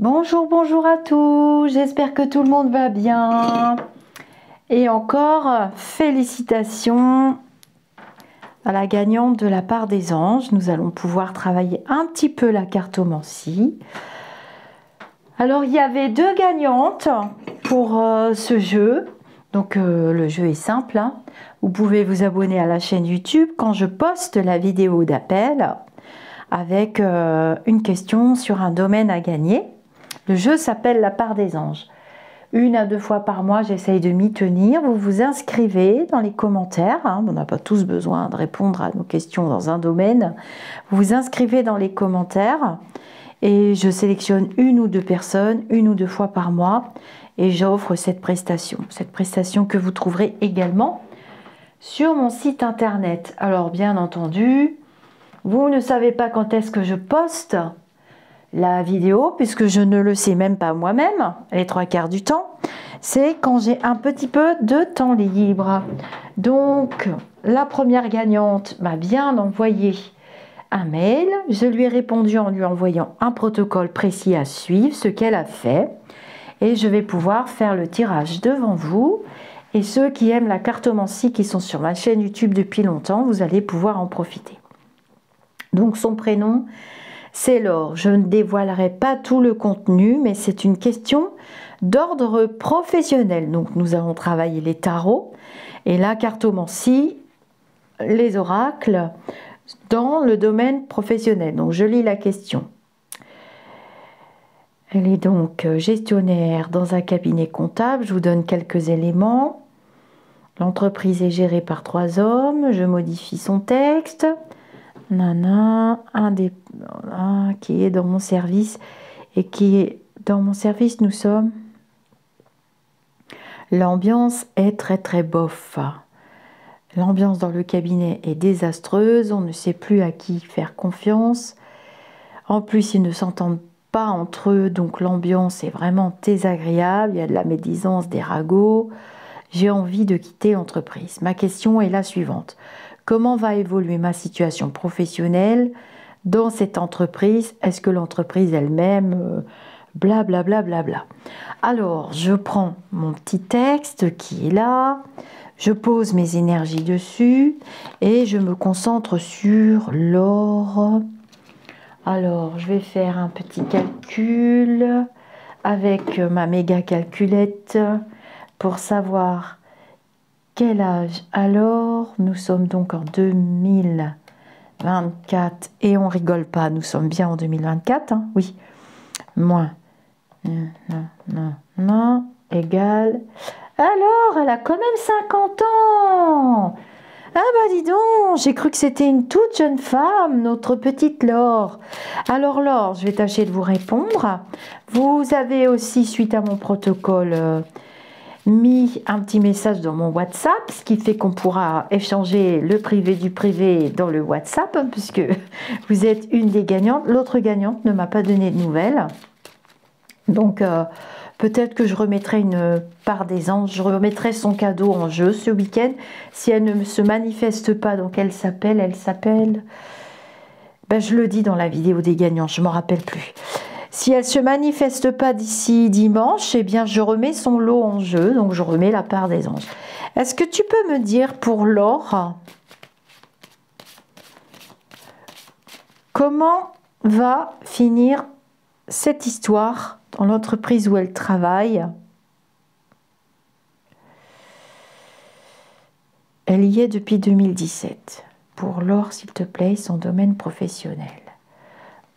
Bonjour, bonjour à tous, j'espère que tout le monde va bien. Et encore, félicitations à la gagnante de la part des anges. Nous allons pouvoir travailler un petit peu la cartomancie. Alors, il y avait deux gagnantes pour ce jeu. Donc, le jeu est simple, hein. Vous pouvez vous abonner à la chaîne YouTube quand je poste la vidéo d'appel avec une question sur un domaine à gagner. Le jeu s'appelle La part des anges. 1 à 2 fois par mois, j'essaye de m'y tenir. Vous vous inscrivez dans les commentaires. Hein, on n'a pas tous besoin de répondre à nos questions dans un domaine. Vous vous inscrivez dans les commentaires et je sélectionne 1 ou 2 personnes, 1 ou 2 fois par mois et j'offre cette prestation. Cette prestation que vous trouverez également sur mon site internet. Alors bien entendu, vous ne savez pas quand est-ce que je poste la vidéo, puisque je ne le sais même pas moi-même, les 3/4 du temps, c'est quand j'ai un petit peu de temps libre. Donc, la première gagnante m'a bien envoyé un mail. Je lui ai répondu en lui envoyant un protocole précis à suivre, ce qu'elle a fait. Et je vais pouvoir faire le tirage devant vous. Et ceux qui aiment la cartomancie, qui sont sur ma chaîne YouTube depuis longtemps, vous allez pouvoir en profiter. Donc, son prénom, c'est Laure. Je ne dévoilerai pas tout le contenu, mais c'est une question d'ordre professionnel. Donc nous allons travailler les tarots et la cartomancie, les oracles, dans le domaine professionnel. Donc je lis la question. Elle est donc gestionnaire dans un cabinet comptable. Je vous donne quelques éléments. L'entreprise est gérée par 3 hommes. Je modifie son texte. Nana, qui est dans mon service et qui est dans mon service, nous sommes. L'ambiance est très bof. L'ambiance dans le cabinet est désastreuse, on ne sait plus à qui faire confiance. En plus, ils ne s'entendent pas entre eux, donc l'ambiance est vraiment désagréable, il y a de la médisance, des ragots. J'ai envie de quitter l'entreprise. Ma question est la suivante. Comment va évoluer ma situation professionnelle dans cette entreprise? Est-ce que l'entreprise elle-même, blablabla, blablabla. Alors, je prends mon petit texte qui est là, je pose mes énergies dessus et je me concentre sur l'or. Alors, je vais faire un petit calcul avec ma méga calculette pour savoir quel âge. Alors, nous sommes donc en 2024 et on rigole pas, nous sommes bien en 2024, hein, oui. Moins, non, égal. Alors, elle a quand même 50 ans. Ah bah dis donc, j'ai cru que c'était une toute jeune femme, notre petite Laure. Alors Laure, je vais tâcher de vous répondre. Vous avez aussi, suite à mon protocole, mis un petit message dans mon WhatsApp, ce qui fait qu'on pourra échanger le privé du privé dans le WhatsApp, puisque vous êtes une des gagnantes. L'autre gagnante ne m'a pas donné de nouvelles. Donc, peut-être que je remettrai une part des anges, je remettrai son cadeau en jeu ce week-end. Si elle ne se manifeste pas, donc elle s'appelle, ben, je le dis dans la vidéo des gagnants, je ne m'en rappelle plus. Si elle ne se manifeste pas d'ici dimanche, eh bien je remets son lot en jeu, donc je remets la part des anges. Est-ce que tu peux me dire pour Laure, comment va finir cette histoire dans l'entreprise où elle travaille? Elle y est depuis 2017. Pour Laure, s'il te plaît, son domaine professionnel.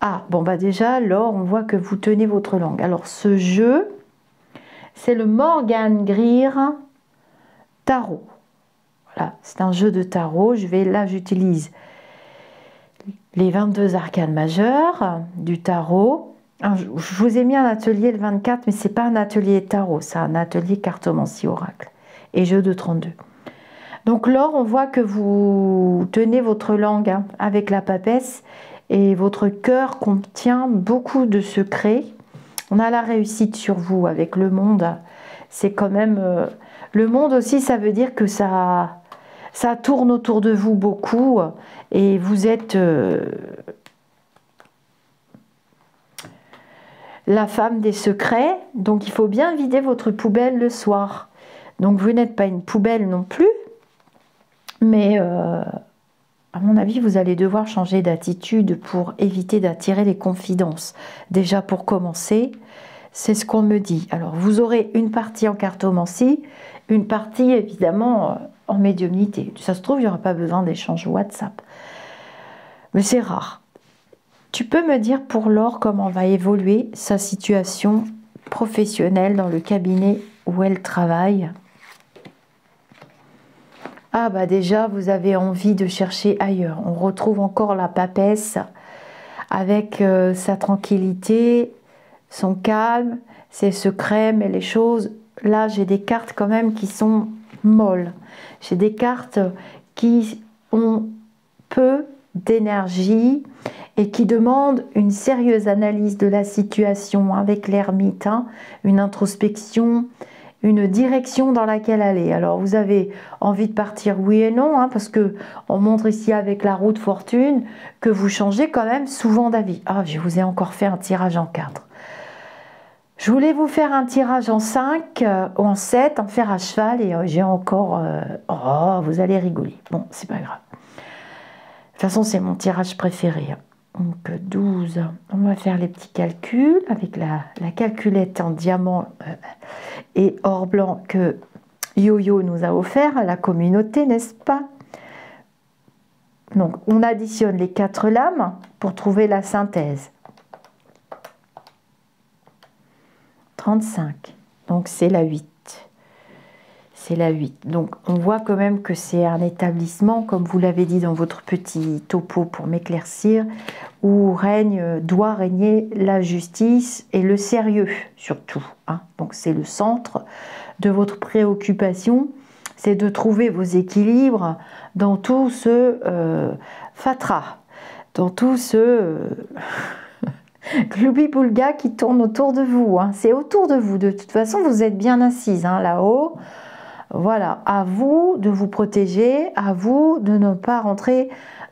Ah, bon bah déjà, Laure, on voit que vous tenez votre langue. Alors, ce jeu, c'est le Morgan Greer Tarot. Voilà, c'est un jeu de tarot. Là, j'utilise les 22 arcanes majeures du tarot. Je vous ai mis un atelier le 24, mais ce n'est pas un atelier tarot, c'est un atelier cartomancie oracle et jeu de 32. Donc Laure, on voit que vous tenez votre langue, hein, avec la papesse, et votre cœur contient beaucoup de secrets. On a la réussite sur vous avec le monde. C'est quand même... le monde aussi, ça veut dire que ça tourne autour de vous beaucoup et vous êtes... la femme des secrets, donc il faut bien vider votre poubelle le soir. Donc vous n'êtes pas une poubelle non plus, mais à mon avis, vous allez devoir changer d'attitude pour éviter d'attirer les confidences. Déjà pour commencer, c'est ce qu'on me dit. Alors vous aurez une partie en cartomancie, une partie évidemment en médiumnité. Ça se trouve, il n'y aura pas besoin d'échange WhatsApp. Mais c'est rare. Tu peux me dire pour Laure comment va évoluer sa situation professionnelle dans le cabinet où elle travaille? Ah bah déjà, vous avez envie de chercher ailleurs. On retrouve encore la papesse avec sa tranquillité, son calme, ses secrets, mais les choses... Là, j'ai des cartes quand même qui sont molles. J'ai des cartes qui ont peu d'énergie et qui demandent une sérieuse analyse de la situation avec l'ermite, hein, une introspection, une direction dans laquelle aller. Alors vous avez envie de partir, oui et non, hein, parce que on montre ici avec la roue de fortune que vous changez quand même souvent d'avis. Ah, je vous ai encore fait un tirage en 4. Je voulais vous faire un tirage en 5 ou en 7, en fer à cheval, et j'ai encore... oh, vous allez rigoler. Bon, c'est pas grave. De toute façon, c'est mon tirage préféré. Donc 12, on va faire les petits calculs avec la calculette en diamant et or blanc que Yo-Yo nous a offert à la communauté, n'est-ce pas? Donc, on additionne les 4 lames pour trouver la synthèse. 35, donc c'est la 8. C'est la 8. Donc on voit quand même que c'est un établissement, comme vous l'avez dit dans votre petit topo pour m'éclaircir, où doit régner la justice et le sérieux surtout. Hein. Donc c'est le centre de votre préoccupation, c'est de trouver vos équilibres dans tout ce fatras, dans tout ce... Gloubi-boulga qui tourne autour de vous, hein. C'est autour de vous, de toute façon vous êtes bien assise hein, là-haut, voilà, à vous de vous protéger, à vous de ne pas rentrer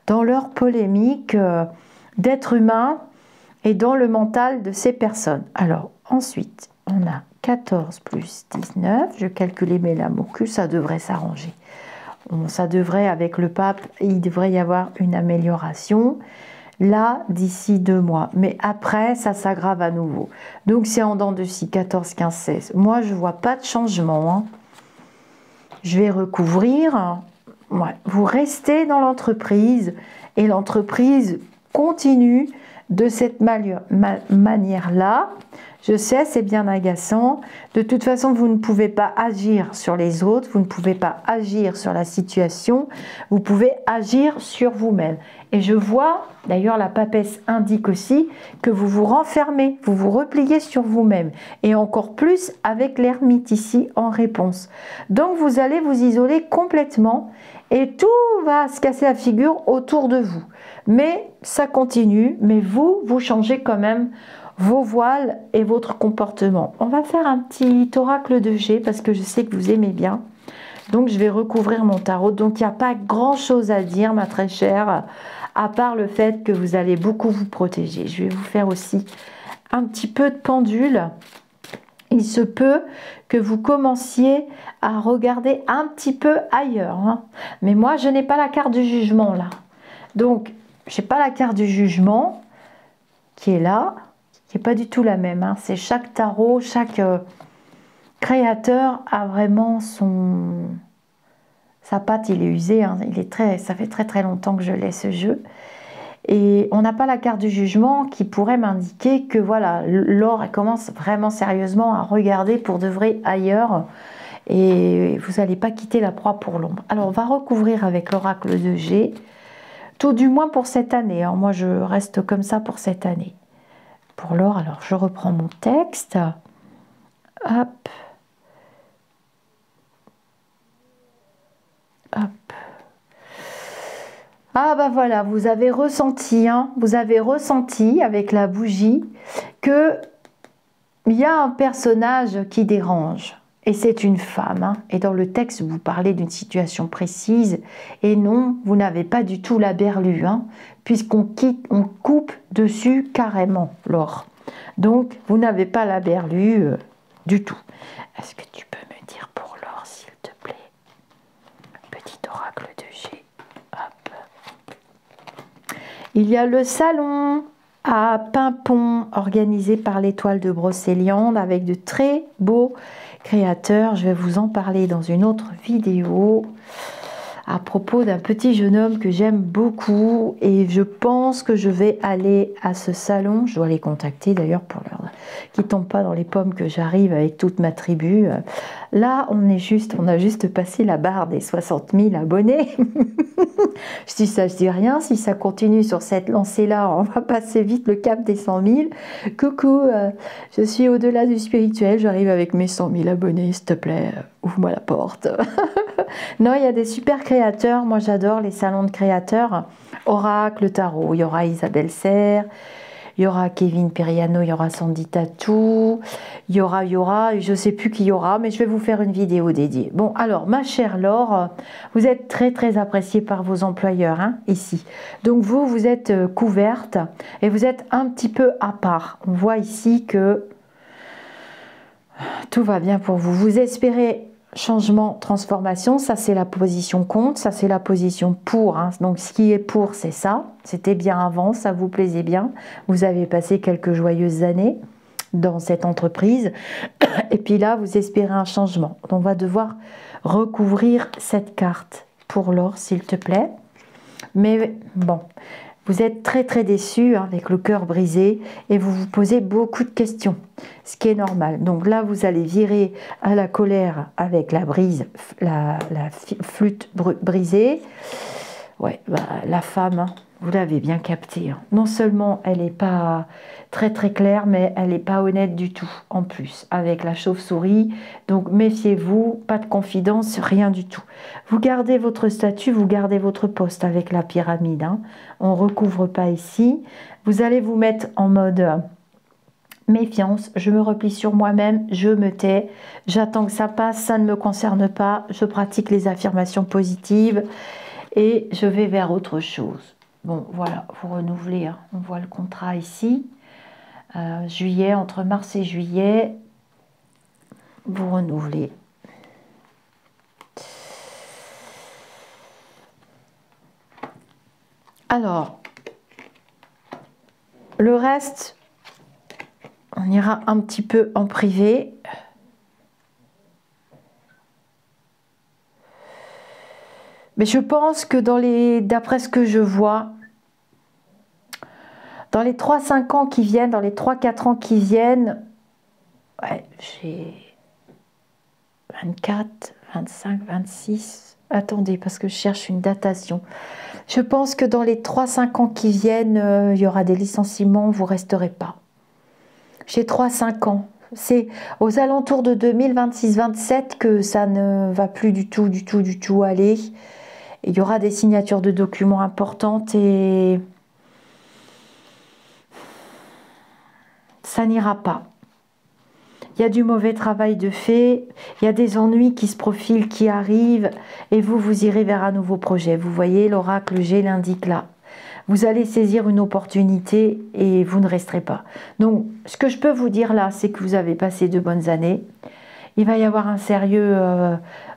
dans leur polémique d'être humain et dans le mental de ces personnes. Alors ensuite on a 14 plus 19, je calculais mes lames au cul, ça devrait s'arranger. Ça devrait, avec le pape, il devrait y avoir une amélioration. Là, d'ici 2 mois. Mais après, ça s'aggrave à nouveau. Donc, c'est en dents de scie, 14, 15, 16. Moi, je ne vois pas de changement. Hein. Je vais recouvrir. Ouais. Vous restez dans l'entreprise et l'entreprise continue de cette manière-là. Je sais, c'est bien agaçant. De toute façon, vous ne pouvez pas agir sur les autres, vous ne pouvez pas agir sur la situation, vous pouvez agir sur vous-même. Et je vois, d'ailleurs la papesse indique aussi, que vous vous renfermez, vous vous repliez sur vous-même. Et encore plus avec l'ermite ici en réponse. Donc vous allez vous isoler complètement et tout va se casser la figure autour de vous. Mais ça continue, mais vous changez quand même vos voiles et votre comportement. On va faire un petit oracle de G parce que je sais que vous aimez bien. Donc je vais recouvrir mon tarot. Donc il n'y a pas grand chose à dire, ma très chère, à part le fait que vous allez beaucoup vous protéger. Je vais vous faire aussi un petit peu de pendule. Il se peut que vous commenciez à regarder un petit peu ailleurs. Hein. Mais moi, je n'ai pas la carte du jugement là. Donc, je n'ai pas la carte du jugement qui est là, qui n'est pas du tout la même. Hein. C'est chaque tarot, chaque créateur a vraiment sa patte, il est usé. Hein. Ça fait très très longtemps que je l'ai ce jeu. Et on n'a pas la carte du jugement qui pourrait m'indiquer que voilà, Laure commence vraiment sérieusement à regarder pour de vrai ailleurs. Et vous n'allez pas quitter la proie pour l'ombre. Alors on va recouvrir avec l'oracle de G. Tout du moins pour cette année. Hein. Moi, je reste comme ça pour cette année. Pour Laure, alors je reprends mon texte. Hop. Hop. Ah bah voilà, vous avez ressenti, hein, vous avez ressenti avec la bougie que il y a un personnage qui dérange. Et c'est une femme. Hein. Et dans le texte, vous parlez d'une situation précise. Et non, vous n'avez pas du tout la berlue. Hein, puisqu'on coupe dessus carrément, Laure. Donc, vous n'avez pas la berlue du tout. Est-ce que tu peux me dire pour l'or, s'il te plaît? Petit oracle de G. Hop. Il y a le salon à Pimpon, organisé par l'Étoile de Brocéliande, avec de très beaux créateurs. Je vais vous en parler dans une autre vidéo à propos d'un petit jeune homme que j'aime beaucoup, et je pense que je vais aller à ce salon. Je dois les contacter d'ailleurs pour leur qu'ils ne tombent pas dans les pommes que j'arrive avec toute ma tribu. Là, on a juste passé la barre des 60 000 abonnés. Je dis ça, je dis rien. Si ça continue sur cette lancée-là, on va passer vite le cap des 100 000. Coucou, je suis au-delà du spirituel. J'arrive avec mes 100 000 abonnés. S'il te plaît, ouvre-moi la porte. Non, il y a des super créateurs. Moi, j'adore les salons de créateurs. Oracle, tarot. Il y aura Isabelle Serre. Il y aura Kevin Periano, il y aura Sandy Tatou, il y aura, je ne sais plus qui y aura, mais je vais vous faire une vidéo dédiée. Bon, alors, ma chère Laure, vous êtes très très appréciée par vos employeurs, hein, ici. Donc vous êtes couverte et vous êtes un petit peu à part. On voit ici que tout va bien pour vous. Vous espérez changement, transformation, ça c'est la position contre, ça c'est la position pour, hein. Donc ce qui est pour, c'est ça, c'était bien avant, ça vous plaisait bien, vous avez passé quelques joyeuses années dans cette entreprise, et puis là vous espérez un changement. On va devoir recouvrir cette carte pour l'or, s'il te plaît. Mais bon, vous êtes très très déçu, hein, avec le cœur brisé, et vous vous posez beaucoup de questions, ce qui est normal. Donc là, vous allez virer à la colère avec la brise, la flûte brisée. Ouais, bah, la femme, hein, vous l'avez bien capté, hein. Non seulement elle n'est pas très très claire, mais elle n'est pas honnête du tout, en plus, avec la chauve-souris. Donc méfiez-vous, pas de confidence, rien du tout. Vous gardez votre statut, vous gardez votre poste avec la pyramide, hein. On ne recouvre pas ici. Vous allez vous mettre en mode méfiance, je me replie sur moi-même, je me tais, j'attends que ça passe, ça ne me concerne pas, je pratique les affirmations positives et je vais vers autre chose. Bon, voilà, vous renouvelez, hein. On voit le contrat ici. Juillet, entre mars et juillet, vous renouvelez. Alors, le reste, on ira un petit peu en privé. Mais je pense que d'après ce que je vois, dans les 3-5 ans qui viennent, dans les 3-4 ans qui viennent, ouais, j'ai 24, 25, 26. Attendez, parce que je cherche une datation. Je pense que dans les 3-5 ans qui viennent, il y aura des licenciements, vous ne resterez pas. J'ai 3-5 ans. C'est aux alentours de 2026-27 que ça ne va plus du tout aller. Il y aura des signatures de documents importantes et ça n'ira pas. Il y a du mauvais travail de fait, il y a des ennuis qui se profilent, qui arrivent, et vous irez vers un nouveau projet. Vous voyez, l'oracle G l'indique là. Vous allez saisir une opportunité et vous ne resterez pas. Donc, ce que je peux vous dire là, c'est que vous avez passé de bonnes années. Il va y avoir un sérieux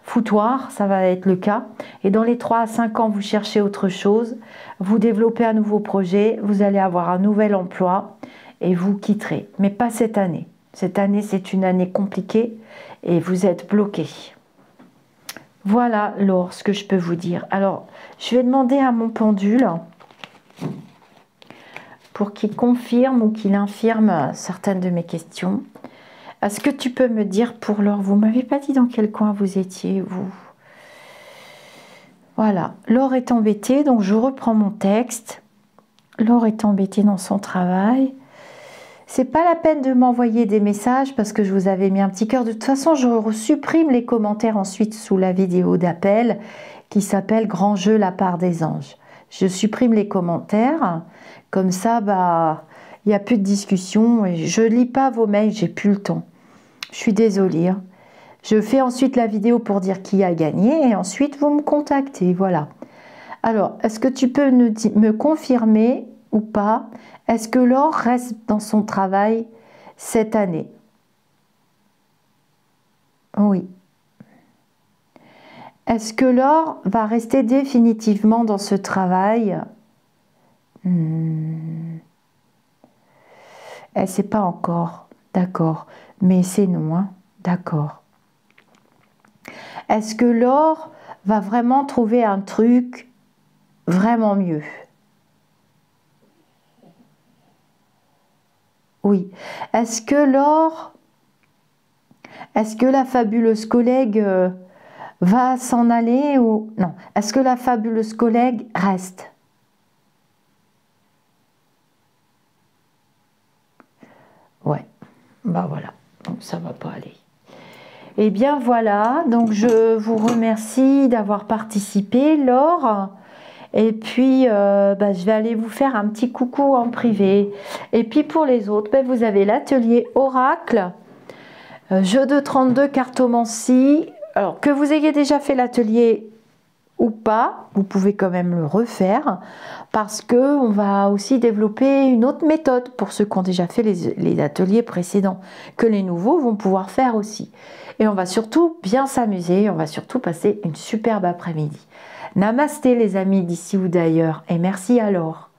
foutoir, ça va être le cas. Et dans les 3 à 5 ans, vous cherchez autre chose, vous développez un nouveau projet, vous allez avoir un nouvel emploi et vous quitterez. Mais pas cette année. Cette année, c'est une année compliquée et vous êtes bloqué. Voilà, Laure, ce que je peux vous dire. Alors, je vais demander à mon pendule pour qu'il confirme ou qu'il infirme certaines de mes questions. Est-ce que tu peux me dire pour Laure, vous ne m'avez pas dit dans quel coin vous étiez, vous? Voilà, Laure est embêtée, donc je reprends mon texte. Laure est embêtée dans son travail. C'est pas la peine de m'envoyer des messages parce que je vous avais mis un petit cœur. De toute façon, je supprime les commentaires ensuite sous la vidéo d'appel qui s'appelle Grand jeu, la part des anges. Je supprime les commentaires. Comme ça, bah, il n'y a plus de discussion. Et je lis pas vos mails, j'ai plus le temps. Je suis désolée, hein. Je fais ensuite la vidéo pour dire qui a gagné et ensuite vous me contactez. Voilà. Alors, est-ce que tu peux me confirmer ou pas? Est-ce que Laure reste dans son travail cette année. Oui. Est-ce que Laure va rester définitivement dans ce travail? Elle ne sait pas encore. D'accord. Mais c'est non, hein. D'accord. Est-ce que Laure va vraiment trouver un truc vraiment mieux? Oui. Est-ce que Laure... Est-ce que la fabuleuse collègue va s'en aller ou... Non. Est-ce que la fabuleuse collègue reste? Ouais. Bah voilà. Donc ça va pas aller. Eh bien voilà. Donc je vous remercie d'avoir participé, Laure. Et puis, je vais aller vous faire un petit coucou en privé. Et puis pour les autres, vous avez l'atelier Oracle. Jeu de 32 cartomancie. Alors, que vous ayez déjà fait l'atelier ou pas, vous pouvez quand même le refaire parce qu'on va aussi développer une autre méthode pour ceux qui ont déjà fait les ateliers précédents, que les nouveaux vont pouvoir faire aussi. Et on va surtout bien s'amuser, on va surtout passer une superbe après-midi. Namasté les amis d'ici ou d'ailleurs et merci alors.